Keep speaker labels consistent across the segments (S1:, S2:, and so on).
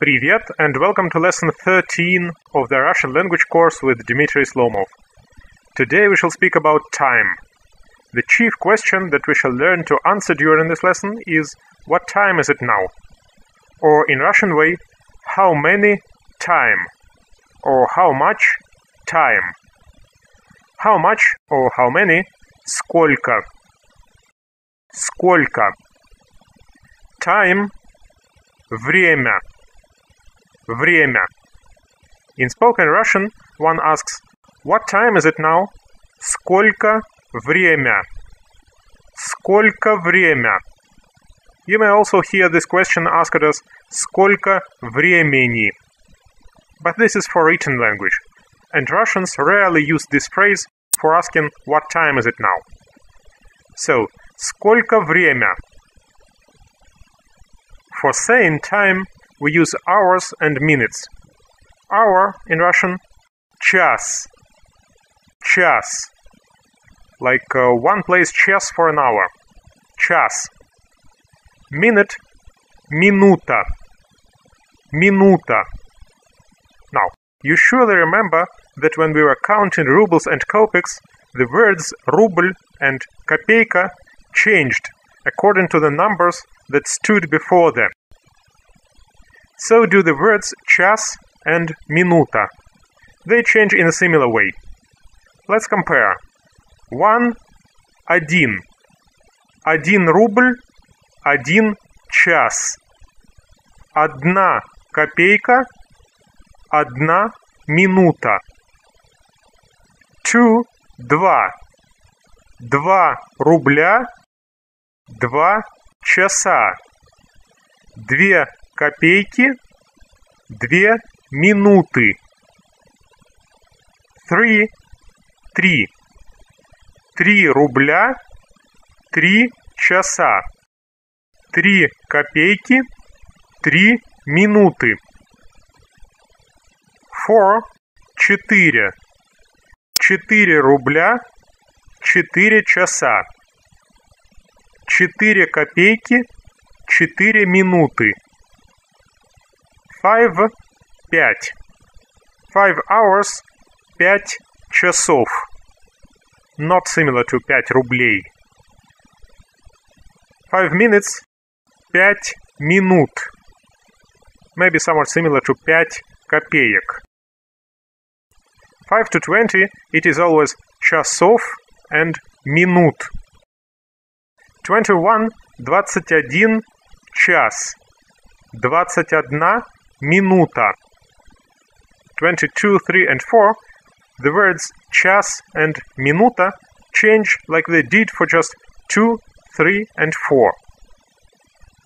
S1: Привет and welcome to lesson 13 of the Russian language course with Dmitry Slomov. Today we shall speak about time. The chief question that we shall learn to answer during this lesson is what time is it now? Or in Russian way, how many time? Or how much time? How much or how many? Сколько? Сколько? Time. Время. Время. In spoken Russian, one asks, what time is it now? Сколько время? Сколько время? You may also hear this question asked as сколько времени? But this is for written language, and Russians rarely use this phrase for asking what time is it now. So, сколько время? For saying time, we use hours and minutes. Hour in Russian, час. Час. Like one plays chess for an hour. Час. Minute, minuta. Minuta. Now, you surely remember that when we were counting rubles and kopecks, the words ruble and kopeyka changed according to the numbers that stood before them. So do the words час and minuta. They change in a similar way. Let's compare. 1, один. 1 рубль, 1 час. 1 копейка, 1 минута. 2, 2. 2 рубля, 2 часа. 2 копейки, 2 минуты. 3, 3. 3 рубля, 3 часа. 3 копейки, 3 минуты. 4, 4. 4 рубля, 4 часа. 4 копейки, 4 минуты. 5, 5. 5 hours, 5 часов. Not similar to 5 рублей. 5 minutes, 5 минут. Maybe somewhat similar to 5 копеек. 5 to 20, it is always часов and минут. 21, 21 час. 21 минута. 22, 3 and 4, the words час and minuta change like they did for just 2, 3 and 4.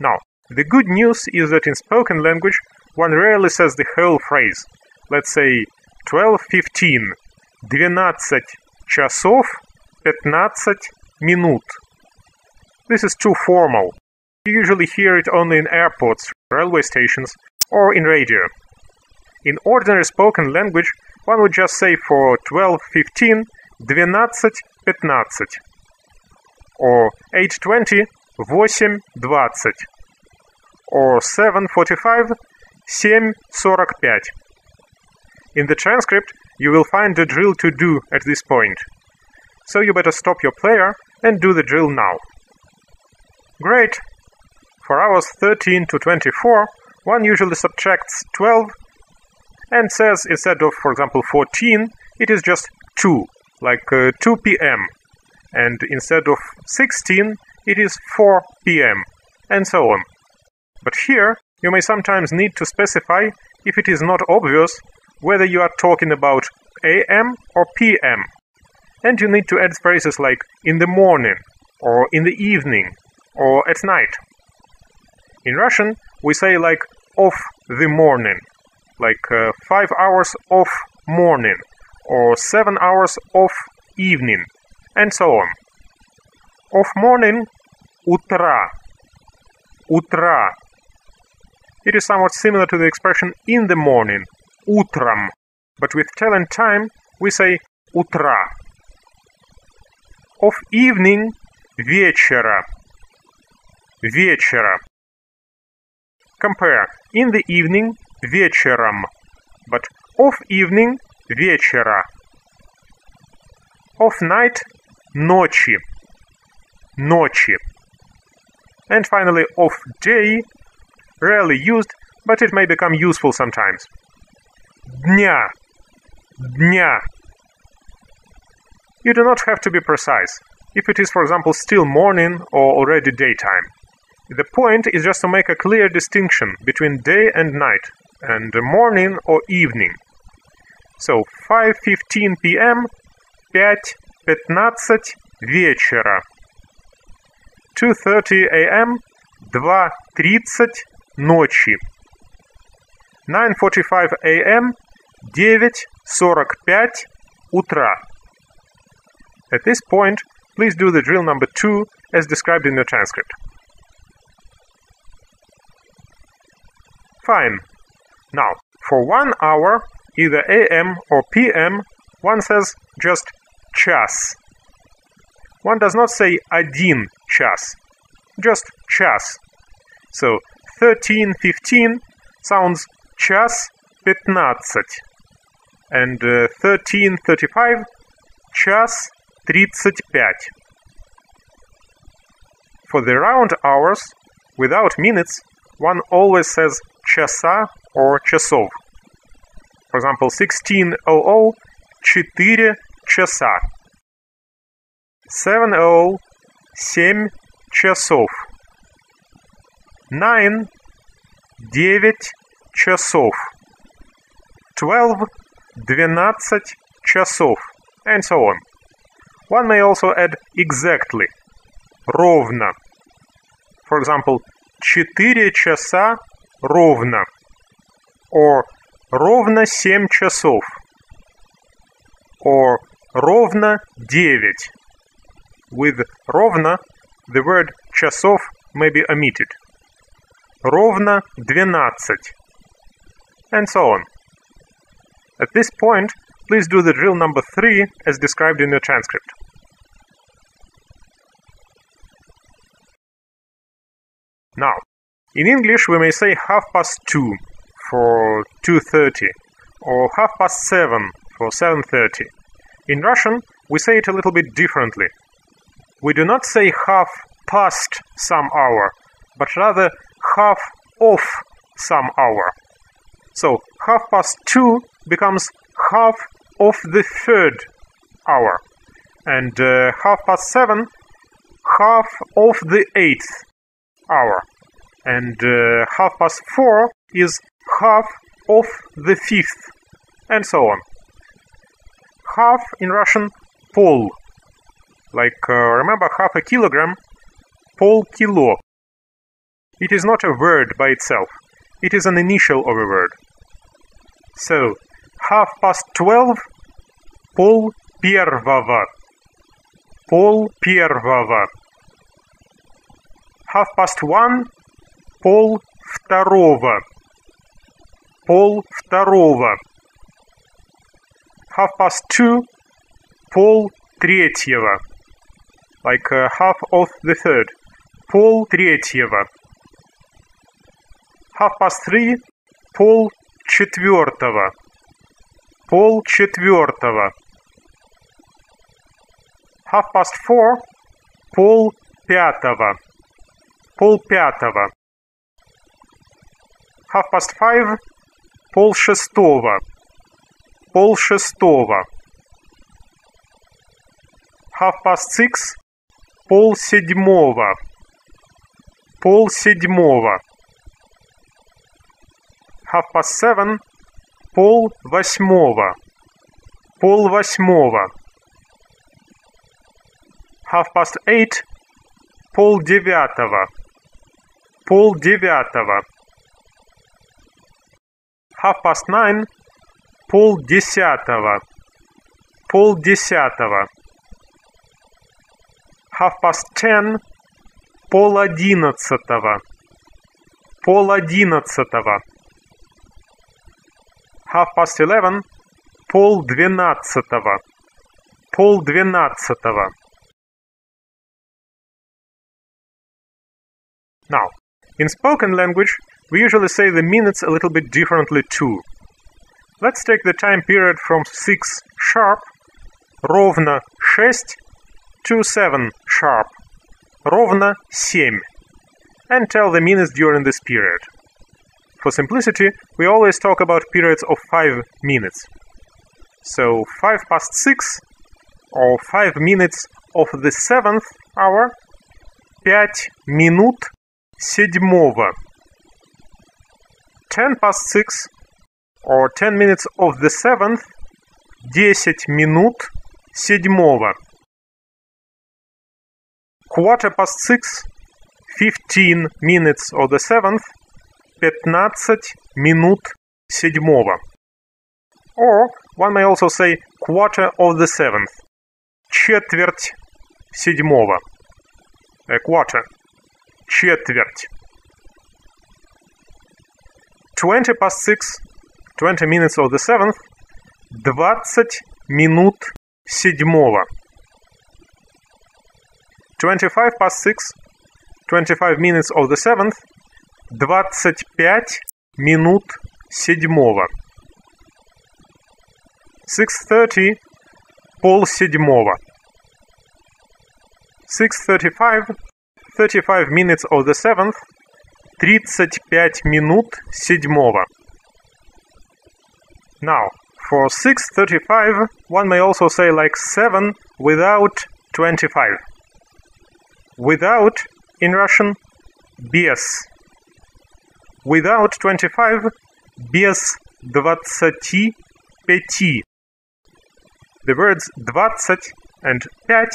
S1: Now, the good news is that in spoken language, one rarely says the whole phrase. Let's say 12:15, 12 часов, 15 минут. This is too formal. You usually hear it only in airports, railway stations, or in radio. In ordinary spoken language, one would just say for 12:15, 12:15, or 8:20, 8:20, or 7:45, 7:45. In the transcript, you will find the drill to do at this point. So you better stop your player and do the drill now. Great! For hours 13 to 24, one usually subtracts 12 and says instead of, for example, 14, it is just 2, like 2 p.m. And instead of 16, it is 4 p.m. and so on. But here, you may sometimes need to specify, if it is not obvious, whether you are talking about a.m. or p.m. And you need to add phrases like in the morning, or in the evening, or at night. In Russian, we say like of the morning, like 5 hours of morning, or 7 hours of evening, and so on. Of morning, утра, утра. It is somewhat similar to the expression in the morning, утром, but with telling time, we say утра. Of evening, вечера, вечера. Compare in the evening вечером, but of evening – вечера. Of night – ночи, ночи. And finally, of day – rarely used, but it may become useful sometimes. Дня, дня. You do not have to be precise, if it is, for example, still morning or already daytime. The point is just to make a clear distinction between day and night, and morning or evening. So, 5:15 p.m. 5:15 вечера. 2:30 a.m. 2:30 ночи. 9:45 a.m. 9:45 утра. At this point, please do the drill number 2 as described in the transcript. Fine. Now, for 1 hour, either AM or PM, one says just час. One does not say один час, just час. So, 13:15 sounds час 15, and 13:35 час 35. For the round hours, without minutes, one always says часа or часов. For example, 16:00 4 часа. 7:00 7 часов. 9 9 часов. 12 12 часов, and so on. One may also add exactly, ровно. For example, 4 часа ровно, or ровно 7 часов, or ровно 9. With ровно, the word часов may be omitted. Ровно 12, and so on. At this point, please do the drill number 3 as described in the transcript. Now, in English we may say 2:30 for 2:30, or 7:30 for 7:30. In Russian, we say it a little bit differently. We do not say half past some hour, but rather half of some hour. So, 2:30 becomes half of the third hour, and 7:30 half of the 8th hour, and 4:30 is half of the 5th, and so on. Half in Russian, пол. Like, remember half a kilogram, полкило. It is not a word by itself. It is an initial of a word. So, 12:30, пол первого. Пол первого. 1:30, пол второго. Пол второго. 2:30, пол третьего. Like half of the third. Пол третьего. 3:30, пол четвертого. Пол четвертого. 4:30, пол пятого. Пол пятого. 5:30, пол шестого. Пол шестого. 6:30, пол седьмого. Пол седьмого. 7:30, пол восьмого. Пол восьмого. 8:30, пол девятого. Пол девятого. 9:30, пол десятого. Пол десятого. 10:30, пол одиннадцатого. Пол одиннадцатого. 11:30, пол двенадцатого. Пол двенадцатого. Now, in spoken language, we usually say the minutes a little bit differently too. Let's take the time period from 6 sharp, ровно 6, to 7 sharp, ровно 7, and tell the minutes during this period. For simplicity, we always talk about periods of 5 minutes. So 5 past 6, or 5 minutes of the 7th hour, 5 минут седьмого. 10 past 6, or 10 minutes of the 7th, 10 минут седьмого. Quarter past 6, 15 minutes of the 7th, 15 минут седьмого. Or one may also say quarter of the 7th, четверть седьмого. A quarter, четверть. 20 past 6, 20 minutes of the 7th, 20 минут седьмого. 25 past 6, 25 minutes of the 7th, 25 минут седьмого. 6:30, полседьмого. 6:35, 35 minutes of the 7th, 35 минут седьмого. Now, for 6:35, one may also say like 7 without 25. Without, in Russian, без. Without 25, без 25. The words 20 and 5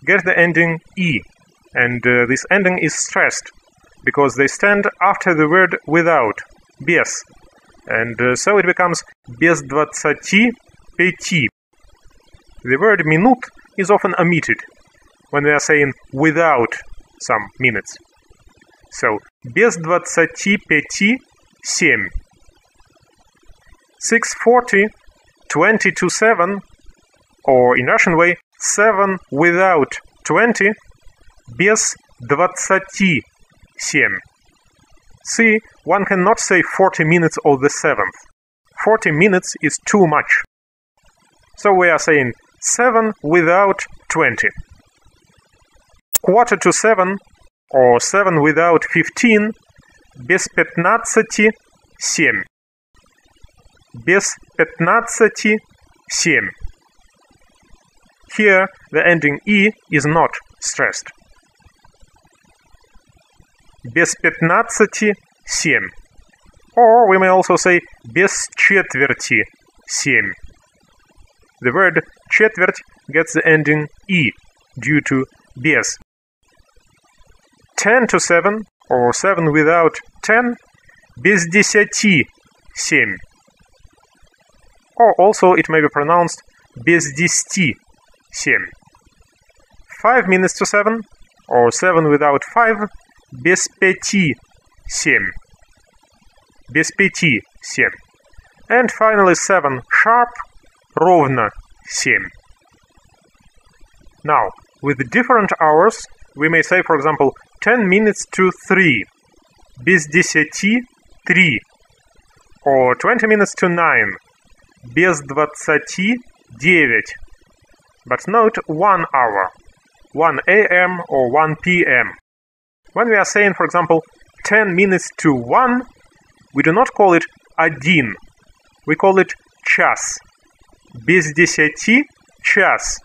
S1: get the ending e, and this ending is stressed, because they stand after the word without, без, and so it becomes без 25. The word минут is often omitted when we are saying without some minutes. So, без 25 7. 6:40, 20 to 7, or in Russian way, 7 without 20, без 27. See, one cannot say 40 minutes of the 7th. 40 minutes is too much. So we are saying 7 without 20. Quarter to 7, or 7 without 15, без 15 7. Без 15 7. Here, the ending e is not stressed. Без 15 7. Or we may also say без четверти 7. The word четверть gets the ending e due to без. 10 to 7, or 7 without 10, без 10 7. Or also it may be pronounced без 10 7. 5 minutes to 7, or 7 without 5, без 5 7. Без 5 7. And finally 7 sharp, ровно 7. Now, with different hours, we may say, for example, 10 minutes to 3, без 10 3, or 20 minutes to 9, без 20 9. But note 1 hour, 1 a.m. or 1 p.m. When we are saying, for example, 10 minutes to 1, we do not call it один, we call it час, без 10 час,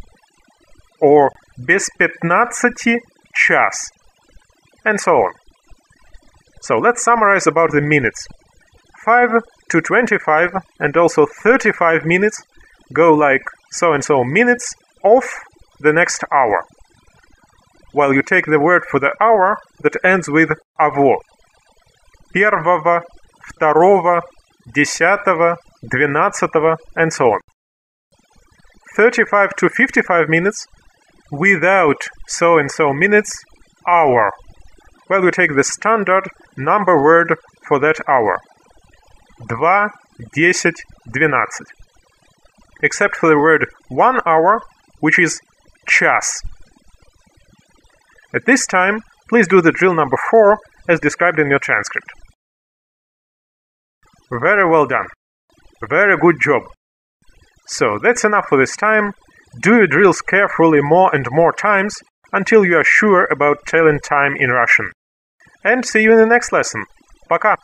S1: or без 15 час, and so on. So let's summarize about the minutes. 5 to 25 and also 35 minutes go like so-and-so minutes of the next hour, while you take the word for the hour that ends with «аво». Первого, второго, десятого, двенадцатого, and so on. 35 to 55 minutes without so-and-so minutes, hour, while you take the standard number word for that hour. 2, 10, 12. Except for the word 1 hour, which is час. At this time, please do the drill number 4 as described in your transcript. Very well done. Very good job. So that's enough for this time. Do your drills carefully more and more times until you are sure about telling time in Russian. And see you in the next lesson. Пока!